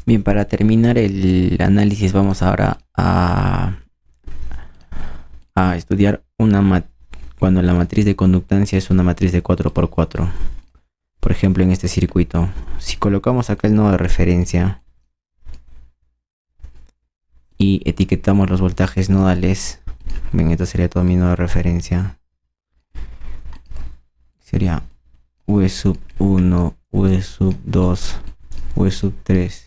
Bien, para terminar el análisis vamos ahora a estudiar cuando la matriz de conductancia es una matriz de 4x4. Por ejemplo, en este circuito, si colocamos acá el nodo de referencia y etiquetamos los voltajes nodales, bien, esto sería todo mi nodo de referencia. Sería V sub 1, V sub 2, V sub 3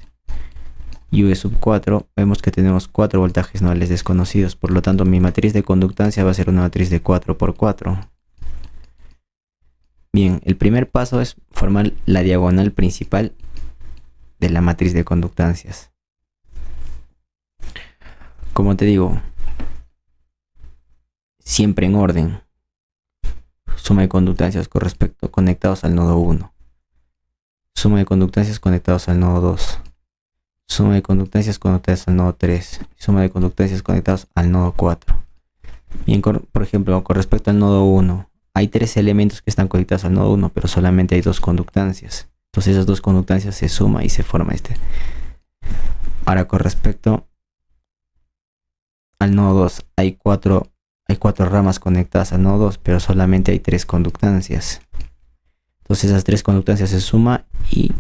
y V sub 4. Vemos que tenemos 4 voltajes nodales desconocidos, por lo tanto mi matriz de conductancia va a ser una matriz de 4x4. Bien, el primer paso es formar la diagonal principal de la matriz de conductancias. Como te digo, siempre en orden. Suma de conductancias con respecto conectados al nodo 1. Suma de conductancias conectados al nodo 2. Suma de conductancias conectadas al nodo 3. Suma de conductancias conectados al nodo 4. Bien, por ejemplo, con respecto al nodo 1, hay 3 elementos que están conectados al nodo 1, pero solamente hay 2 conductancias. Entonces esas 2 conductancias se suman y se forma este. Ahora con respecto al nodo 2, hay 4 ramas conectadas al nodo 2, pero solamente hay 3 conductancias. Entonces esas 3 conductancias se suman y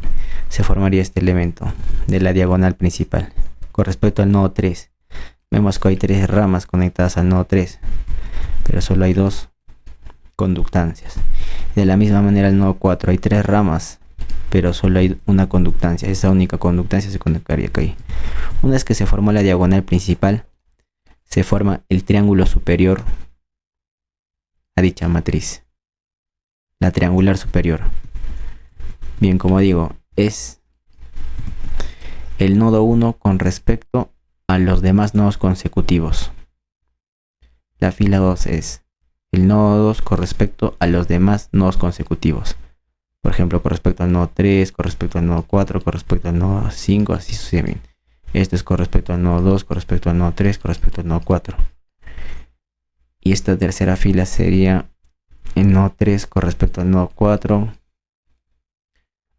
se formaría este elemento de la diagonal principal. Con respecto al nodo 3, vemos que hay 3 ramas conectadas al nodo 3, pero solo hay 2 conductancias. De la misma manera el nodo 4, hay 3 ramas, pero solo hay una conductancia. Esa única conductancia se conectaría aquí. Una vez que se formó la diagonal principal, se forma el triángulo superior a dicha matriz, la triangular superior. Bien, como digo, es el nodo 1 con respecto a los demás nodos consecutivos. La fila 2 es el nodo 2 con respecto a los demás nodos consecutivos. Por ejemplo, con respecto al nodo 3, con respecto al nodo 4, con respecto al nodo 5, así sucesivamente. Esto es con respecto al nodo 2, con respecto al nodo 3, con respecto al nodo 4. Y esta tercera fila sería el nodo 3 con respecto al nodo 4.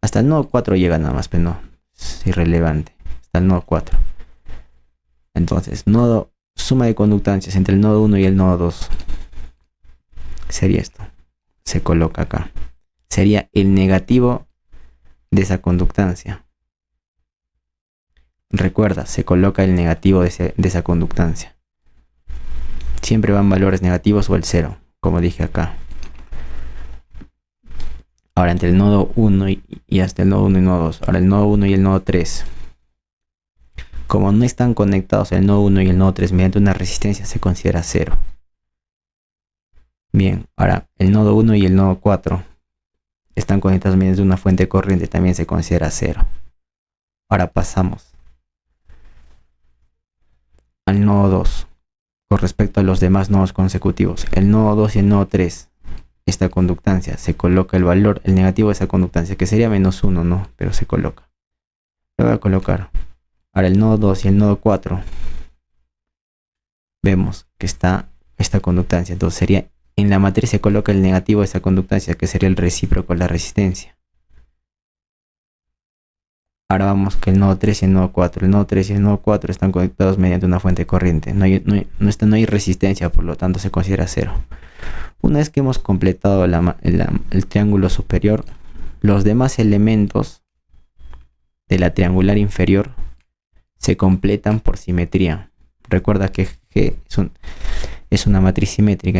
Hasta el nodo 4 llega nada más, pero no, es irrelevante. Hasta el nodo 4. Entonces, suma de conductancias entre el nodo 1 y el nodo 2. Sería esto. Se coloca acá. Sería el negativo de esa conductancia. Recuerda, se coloca el negativo de esa conductancia. Siempre van valores negativos o el 0, como dije acá. Ahora entre el nodo 1 y hasta el nodo 1 y el nodo 2. Ahora el nodo 1 y el nodo 3. Como no están conectados el nodo 1 y el nodo 3 mediante una resistencia, se considera 0. Bien, ahora el nodo 1 y el nodo 4 están conectados mediante una fuente de corriente, también se considera 0. Ahora pasamos al nodo 2 con respecto a los demás nodos consecutivos. El nodo 2 y el nodo 3, esta conductancia, se coloca el valor, el negativo de esa conductancia, que sería menos 1, ¿no? Pero se coloca. Lo voy a colocar. Ahora el nodo 2 y el nodo 4, vemos que está esta conductancia. Entonces sería, en la matriz se coloca el negativo de esa conductancia, que sería el recíproco de la resistencia. Ahora vamos que el nodo 3 y el nodo 4. El nodo 3 y el nodo 4 están conectados mediante una fuente de corriente. No hay resistencia, por lo tanto se considera 0. Una vez que hemos completado el triángulo superior, los demás elementos de la triangular inferior se completan por simetría. Recuerda que G es una matriz simétrica,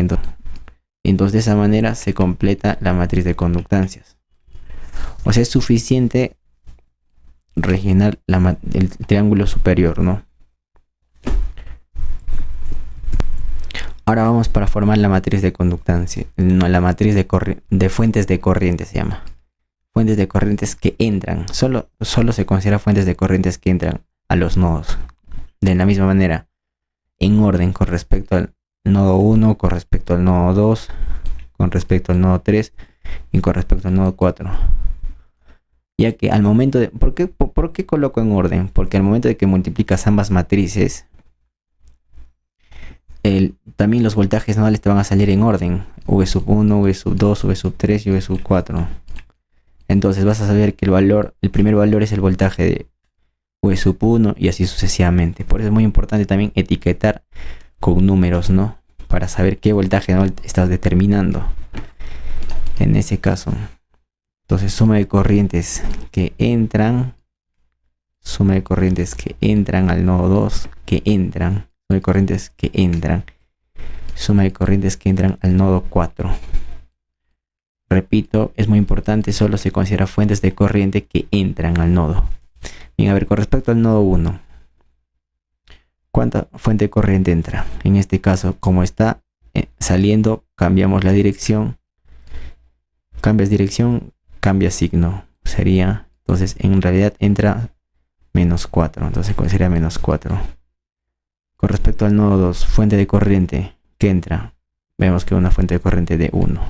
entonces de esa manera se completa la matriz de conductancias. O sea, es suficiente rellenar el triángulo superior, ¿no? Ahora vamos para formar la matriz de conductancia, no, la matriz de fuentes de corriente se llama. Fuentes de corrientes que entran, solo se considera fuentes de corrientes que entran a los nodos. De la misma manera, en orden con respecto al nodo 1, con respecto al nodo 2, con respecto al nodo 3 y con respecto al nodo 4. Ya que al momento de... ¿Por qué coloco en orden? Porque al momento de que multiplicas ambas matrices, también los voltajes nodales te van a salir en orden. V sub 1, V sub 2, V sub 3 y V sub 4. Entonces vas a saber que el primer valor es el voltaje V sub 1 y así sucesivamente. Por eso es muy importante también etiquetar con números, ¿no? Para saber qué voltaje no estás determinando. En ese caso, entonces suma de corrientes que entran al nodo 2, suma de corrientes que entran al nodo 4. Repito, es muy importante, solo se considera fuentes de corriente que entran al nodo. Bien, a ver, con respecto al nodo 1, ¿cuánta fuente de corriente entra? En este caso, como está saliendo, cambiamos la dirección. Cambias dirección, cambia signo. Sería, entonces, en realidad entra menos 4. Entonces, ¿cuál sería menos 4? Con respecto al nodo 2, fuente de corriente que entra. Vemos que una fuente de corriente de 1.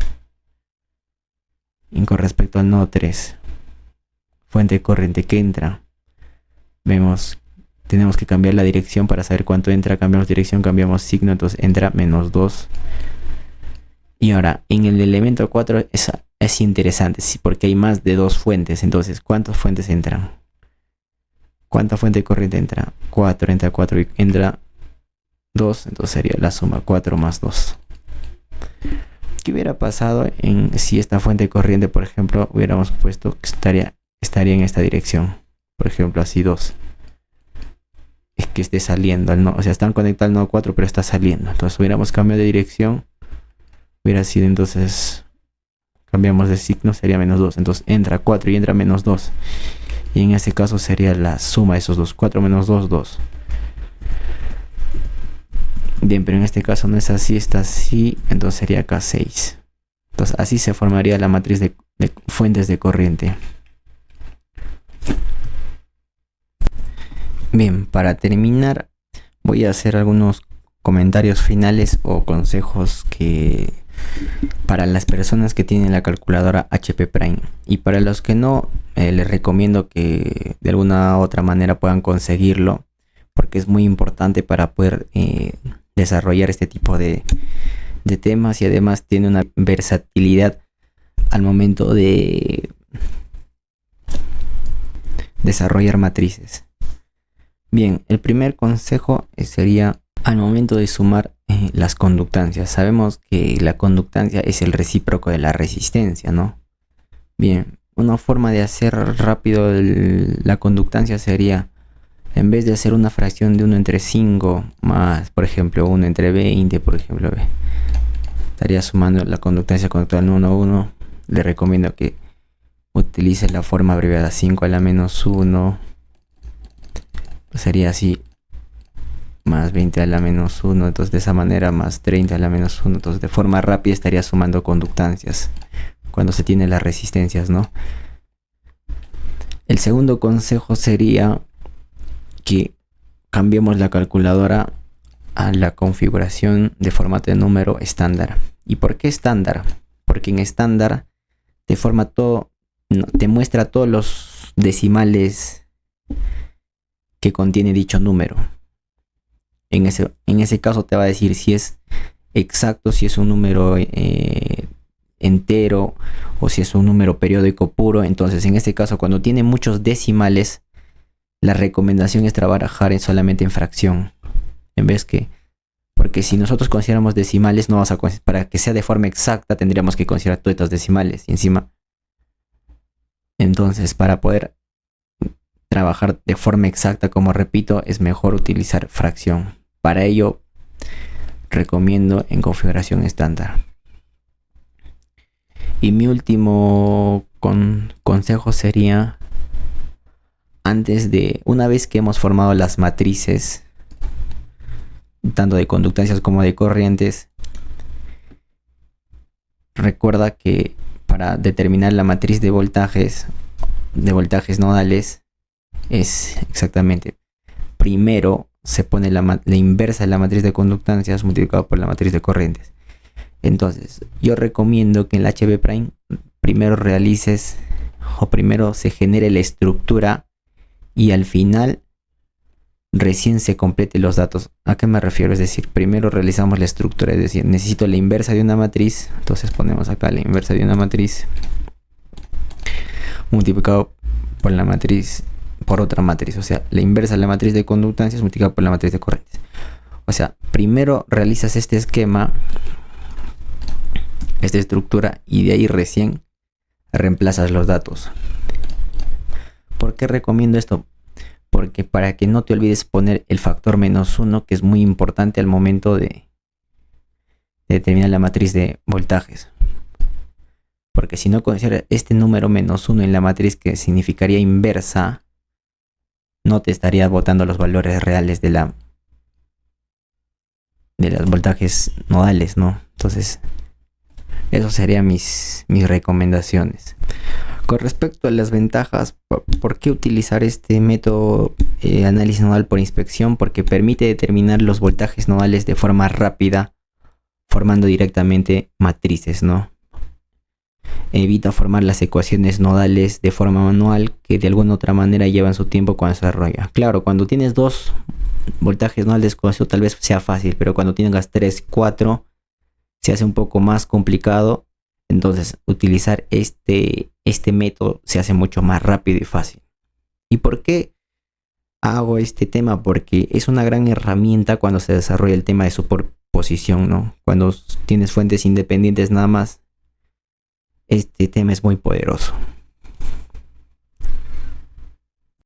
Y con respecto al nodo 3, fuente de corriente que entra. Vemos, tenemos que cambiar la dirección para saber cuánto entra. Cambiamos dirección, cambiamos signo, entonces entra menos 2. Y ahora, en el elemento 4 es interesante, sí, porque hay más de 2 fuentes. Entonces, ¿cuántas fuentes entran? ¿Cuánta fuente de corriente entra? 4, entra 4 y entra 2. Entonces sería la suma 4 más 2. ¿Qué hubiera pasado si esta fuente de corriente, por ejemplo, hubiéramos puesto que estaría en esta dirección? Por ejemplo, así 2. Es que esté saliendo al nodo, o sea, están conectados al nodo 4, pero está saliendo. Entonces hubiéramos cambiado de dirección. Hubiera sido entonces, cambiamos de signo, sería menos 2. Entonces entra 4 y entra menos 2. Y en este caso sería la suma de esos dos. 4 menos 2, 2. Bien, pero en este caso no es así, está así. Entonces sería acá 6. Entonces así se formaría la matriz de fuentes de corriente. Bien, para terminar voy a hacer algunos comentarios finales o consejos que para las personas que tienen la calculadora HP Prime, y para los que no, les recomiendo que de alguna u otra manera puedan conseguirlo, porque es muy importante para poder desarrollar este tipo de temas, y además tiene una versatilidad al momento de desarrollar matrices. Bien, el primer consejo sería al momento de sumar las conductancias. Sabemos que la conductancia es el recíproco de la resistencia, ¿no? Bien, una forma de hacer rápido la conductancia sería, en vez de hacer una fracción de 1 entre 5 más, por ejemplo, 1 entre 20, por ejemplo, estaría sumando la conductancia conectada al 1 a 1. Le recomiendo que utilice la forma abreviada 5 a la menos 1. Sería así, más 20 a la menos 1, entonces de esa manera más 30 a la menos 1, entonces de forma rápida estaría sumando conductancias cuando se tiene las resistencias, ¿no? El segundo consejo sería que cambiemos la calculadora a la configuración de formato de número estándar. ¿Y por qué estándar? Porque en estándar te forma todo, te muestra todos los decimales que contiene dicho número. En ese caso te va a decir si es exacto, si es un número entero o si es un número periódico puro. Entonces en este caso, cuando tiene muchos decimales, la recomendación es trabajar solamente en fracción, en vez que, porque si nosotros consideramos decimales, no vamos a para que sea de forma exacta tendríamos que considerar todos estos decimales y encima. Entonces, para poder trabajar de forma exacta, como repito, es mejor utilizar fracción. Para ello, recomiendo en configuración estándar. Y mi último consejo sería, una vez que hemos formado las matrices, tanto de conductancias como de corrientes, recuerda que para determinar la matriz de voltajes nodales, es exactamente, primero se pone la inversa de la matriz de conductancias multiplicado por la matriz de corrientes. Entonces yo recomiendo que en la HP Prime primero primero se genere la estructura y al final recién se complete los datos. ¿A qué me refiero? Es decir, primero realizamos la estructura, es decir, necesito la inversa de una matriz, entonces ponemos acá la inversa de una matriz multiplicado por la matriz, por otra matriz. O sea, la inversa de la matriz de conductancias multiplicada por la matriz de corrientes. O sea, primero realizas este esquema, esta estructura, y de ahí recién reemplazas los datos. ¿Por qué recomiendo esto? Porque para que no te olvides poner el factor -1, que es muy importante al momento de determinar la matriz de voltajes. Porque si no consideras este número -1 en la matriz, que significaría inversa, no te estaría botando los valores reales de los voltajes nodales, ¿no? Entonces, eso serían mis recomendaciones. Con respecto a las ventajas, ¿por qué utilizar este método análisis nodal por inspección? Porque permite determinar los voltajes nodales de forma rápida, formando directamente matrices, ¿no? Evita formar las ecuaciones nodales de forma manual, que de alguna otra manera llevan su tiempo cuando se desarrolla. Claro, cuando tienes dos voltajes nodales desconocidos tal vez sea fácil, pero cuando tengas 3, 4 se hace un poco más complicado. Entonces utilizar este método se hace mucho más rápido y fácil. ¿Y por qué hago este tema? Porque es una gran herramienta cuando se desarrolla el tema de superposición, ¿no? Cuando tienes fuentes independientes nada más, este tema es muy poderoso.